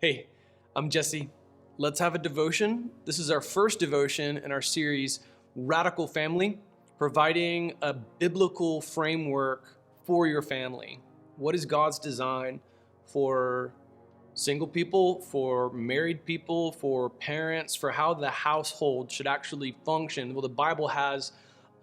Hey, I'm Jesse. Let's have a devotion. This is our first devotion in our series, Radical Family, providing a biblical framework for your family. What is God's design for single people, for married people, for parents, for how the household should actually function? Well, the Bible has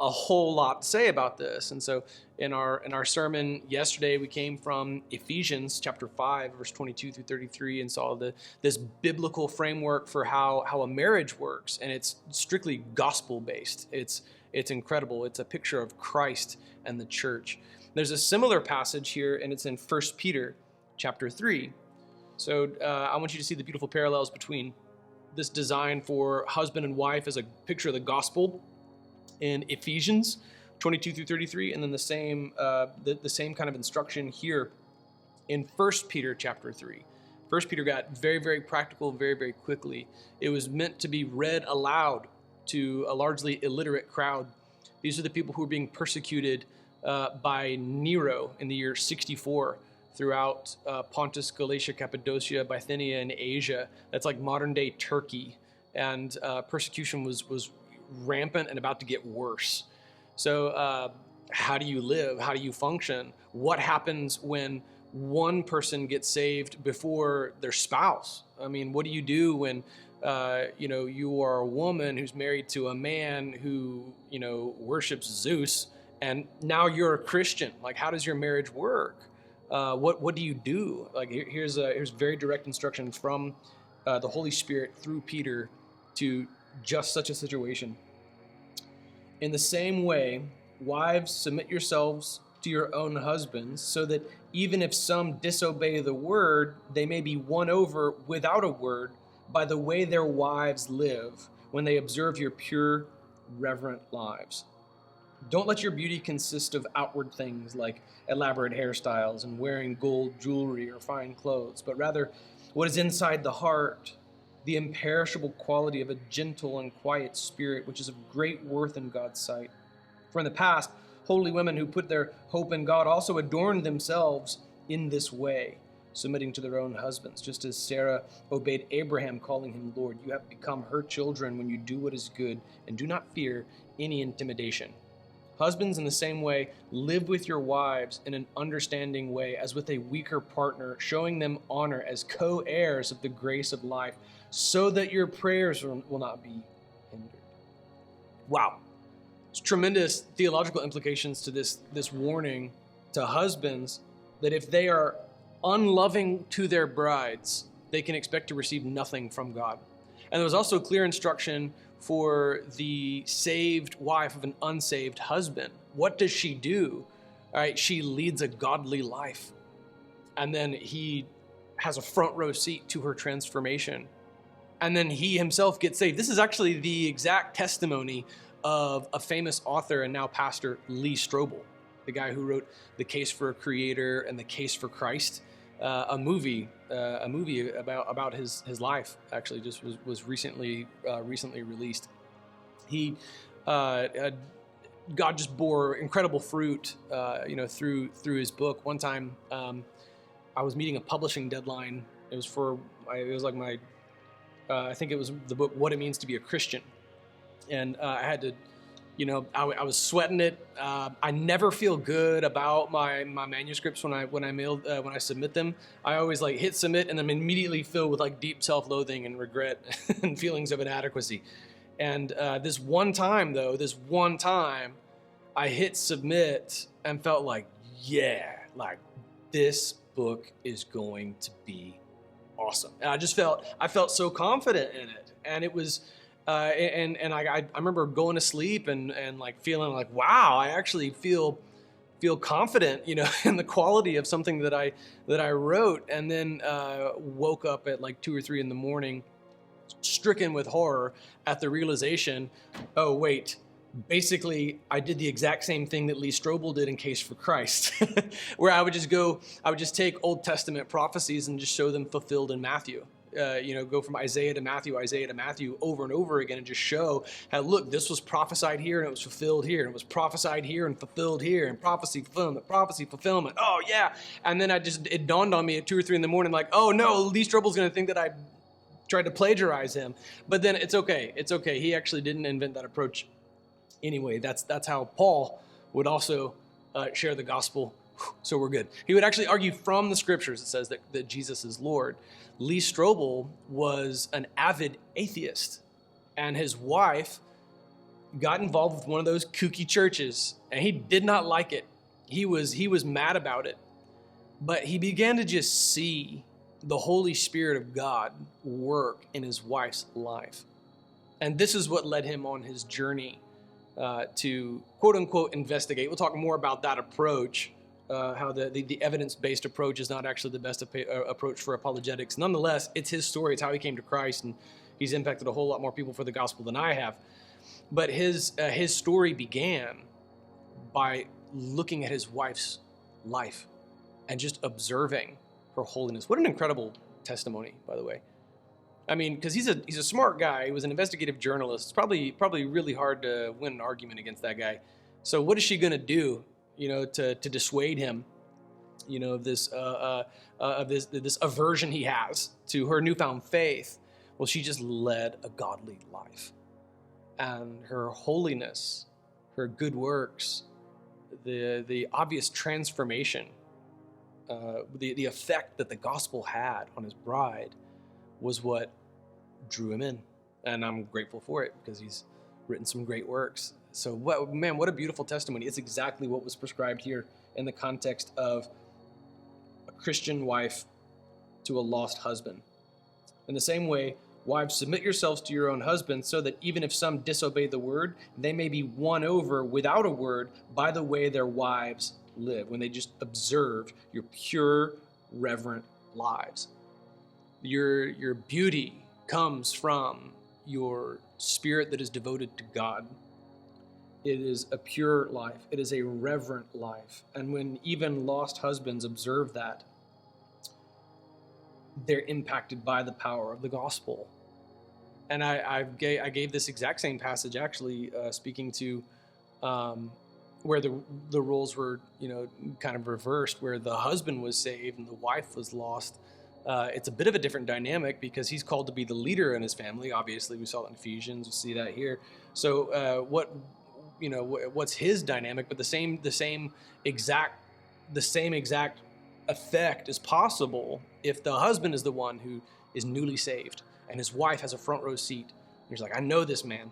a whole lot to say about this. And so in our sermon yesterday, we came from Ephesians chapter 5, verse 22 through 33, and saw this biblical framework for how a marriage works. And it's strictly gospel-based. It's incredible. It's a picture of Christ and the church. There's a similar passage here, and it's in 1 Peter chapter 3. So I want you to see the beautiful parallels between this design for husband and wife as a picture of the gospel in Ephesians 22 through 33, and then the same kind of instruction here in 1 Peter chapter 3. 1 Peter got very, very practical very, very quickly. It was meant to be read aloud to a largely illiterate crowd. These are the people who were being persecuted by Nero in the year 64 throughout Pontus, Galatia, Cappadocia, Bithynia, and Asia. That's like modern-day Turkey. And persecution was rampant and about to get worse. So how do you live? How do you function? What happens when one person gets saved before their spouse? I mean, what do you do when you are a woman who's married to a man who worships Zeus, and now you're a Christian? Like, how does your marriage work? What do you do? Like, here's very direct instruction from the Holy Spirit through Peter to just such a situation. In the same way, wives, submit yourselves to your own husbands, so that even if some disobey the word, they may be won over without a word by the way their wives live when they observe your pure, reverent lives. Don't let your beauty consist of outward things like elaborate hairstyles and wearing gold jewelry or fine clothes, but rather what is inside the heart, the imperishable quality of a gentle and quiet spirit, which is of great worth in God's sight. For in the past, holy women who put their hope in God also adorned themselves in this way, submitting to their own husbands, just as Sarah obeyed Abraham, calling him Lord. You have become her children when you do what is good and do not fear any intimidation. Husbands, in the same way, live with your wives in an understanding way, as with a weaker partner, showing them honor as co-heirs of the grace of life, so that your prayers will not be hindered. Wow. There's tremendous theological implications to this warning to husbands that if they are unloving to their brides, they can expect to receive nothing from God. And there was also clear instruction for the saved wife of an unsaved husband. What does she do? All right, she leads a godly life. And then he has a front row seat to her transformation. And then he himself gets saved. This is actually the exact testimony of a famous author and now pastor, Lee Strobel, the guy who wrote The Case for a Creator and The Case for Christ, a movie about his life. Actually, just was recently released. He God just bore incredible fruit, through his book. One time, I was meeting a publishing deadline. It was I think it was the book "What It Means to Be a Christian," and I had to, I was sweating it. I never feel good about my manuscripts when I submit them. I always hit submit and I'm immediately filled with deep self-loathing and regret and feelings of inadequacy. And this one time, I hit submit and felt this book is going to be awesome. And I felt so confident in it. And it was, I remember going to sleep and feeling wow, I actually feel confident, in the quality of something that I wrote. And then woke up at 2 or 3 in the morning, stricken with horror at the realization, oh wait, basically I did the exact same thing that Lee Strobel did in Case for Christ, where I would just take Old Testament prophecies and just show them fulfilled in Matthew. go from Isaiah to Matthew over and over again and just show how, look, this was prophesied here and it was fulfilled here, and it was prophesied here and fulfilled here, and prophecy fulfillment. Oh yeah. And then it dawned on me at 2 or 3 in the morning, like, oh no, Lee Strobel's going to think that I tried to plagiarize him. But then it's okay. It's okay. He actually didn't invent that approach anyway. That's how Paul would also share the gospel. So we're good. He would actually argue from the scriptures. It says that Jesus is Lord. Lee Strobel was an avid atheist, and his wife got involved with one of those kooky churches, and he did not like it. He was mad about it, but he began to just see the Holy Spirit of God work in his wife's life, and this is what led him on his journey to quote unquote investigate. We'll talk more about that approach. How the evidence-based approach is not actually the best approach for apologetics. Nonetheless, it's his story. It's how he came to Christ, and he's impacted a whole lot more people for the gospel than I have. But his story began by looking at his wife's life and just observing her holiness. What an incredible testimony, by the way. I mean, because he's a smart guy. He was an investigative journalist. It's probably really hard to win an argument against that guy. So what is she going to do, to dissuade him, of this aversion he has to her newfound faith? Well, she just led a godly life, and her holiness, her good works, the obvious transformation, the effect that the gospel had on his bride was what drew him in, and I'm grateful for it because he's written some great works. So what a beautiful testimony. It's exactly what was prescribed here in the context of a Christian wife to a lost husband. In the same way, wives, submit yourselves to your own husbands, so that even if some disobey the word, they may be won over without a word by the way their wives live, when they just observe your pure, reverent lives. Your beauty comes from your spirit that is devoted to God. It is a pure life. It is a reverent life. And when even lost husbands observe that, they're impacted by the power of the gospel. And I gave this exact same passage, actually, speaking to where the roles were, kind of reversed, where the husband was saved and the wife was lost. It's a bit of a different dynamic because he's called to be the leader in his family. Obviously, we saw that in Ephesians. We see that here. So what's his dynamic? But the same exact effect is possible if the husband is the one who is newly saved and his wife has a front row seat. And he's like, I know this man,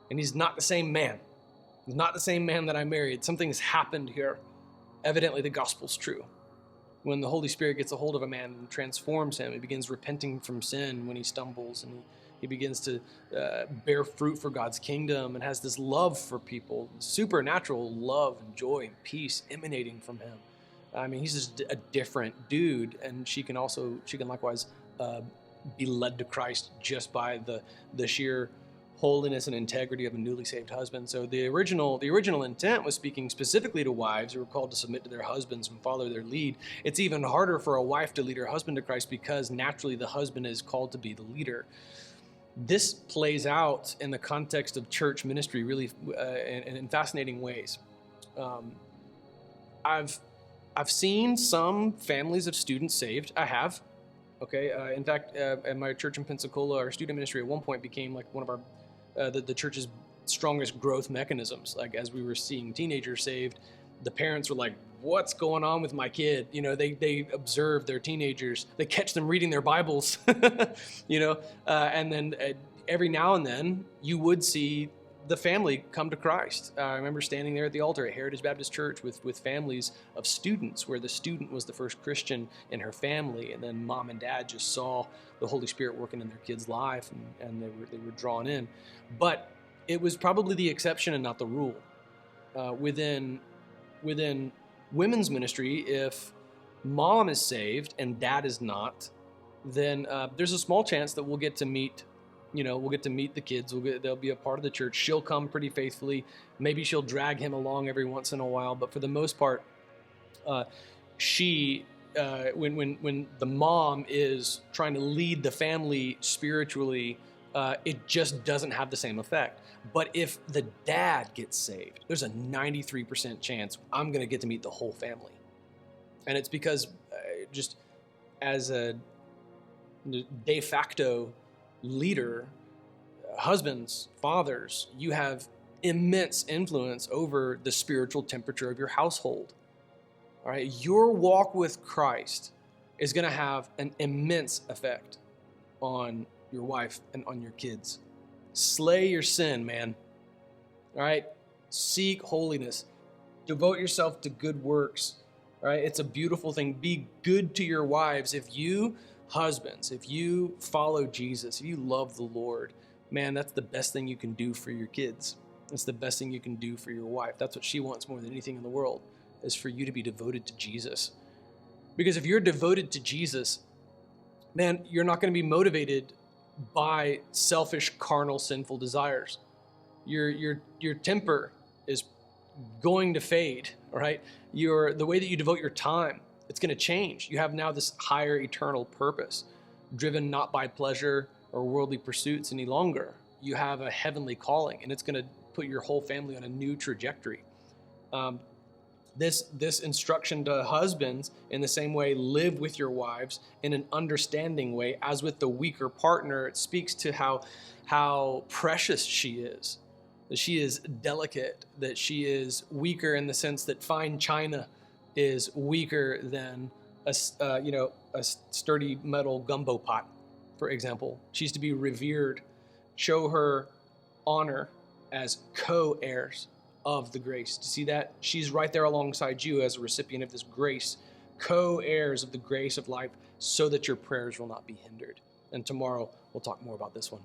and he's not the same man. He's not the same man that I married. Something's happened here. Evidently, the gospel's true. When the Holy Spirit gets a hold of a man and transforms him, he begins repenting from sin when he stumbles, and he begins to bear fruit for God's kingdom and has this love for people, supernatural love and joy and peace emanating from him. I mean, he's just a different dude, and she can likewise be led to Christ just by the sheer holiness and integrity of a newly saved husband. So the original intent was speaking specifically to wives who were called to submit to their husbands and follow their lead. It's even harder for a wife to lead her husband to Christ because naturally the husband is called to be the leader. This plays out in the context of church ministry really in fascinating ways. I've seen some families of students saved. I have. Okay. In fact, at my church in Pensacola, our student ministry at one point became like one of our the church's strongest growth mechanisms. Like as we were seeing teenagers saved, the parents were like, what's going on with my kid? They observe their teenagers, they catch them reading their Bibles, and then every now and then you would see the family come to Christ. I remember standing there at the altar at Heritage Baptist Church with families of students, where the student was the first Christian in her family, and then mom and dad just saw the Holy Spirit working in their kid's life, and they were drawn in. But it was probably the exception and not the rule. Within women's ministry, if mom is saved and dad is not, then there's a small chance that we'll get to meet the kids. They'll be a part of the church. She'll come pretty faithfully. Maybe she'll drag him along every once in a while, but for the most part, she when the mom is trying to lead the family spiritually, it just doesn't have the same effect. But if the dad gets saved, there's a 93% chance I'm going to get to meet the whole family. And it's because just as a de facto leader, husbands, fathers, you have immense influence over the spiritual temperature of your household. All right, your walk with Christ is going to have an immense effect on your wife and on your kids. Slay your sin, man. All right, seek holiness. Devote yourself to good works. All right, it's a beautiful thing. Be good to your wives. If you husbands, if you follow Jesus, if you love the Lord, man, that's the best thing you can do for your kids. That's the best thing you can do for your wife. That's what she wants more than anything in the world, is for you to be devoted to Jesus. Because if you're devoted to Jesus, man, you're not going to be motivated by selfish, carnal, sinful desires. Your temper is going to fade, all right? The way that you devote your time, it's going to change. You have now this higher eternal purpose, driven not by pleasure or worldly pursuits any longer. You have a heavenly calling, and it's going to put your whole family on a new trajectory. This instruction to husbands, in the same way, live with your wives in an understanding way, as with the weaker partner. It speaks to how precious she is, that she is delicate, that she is weaker in the sense that fine china is weaker than a sturdy metal gumbo pot, for example. She's to be revered. Show her honor as co-heirs of the grace. Do you see that? She's right there alongside you as a recipient of this grace, co-heirs of the grace of life, so that your prayers will not be hindered. And tomorrow we'll talk more about this one.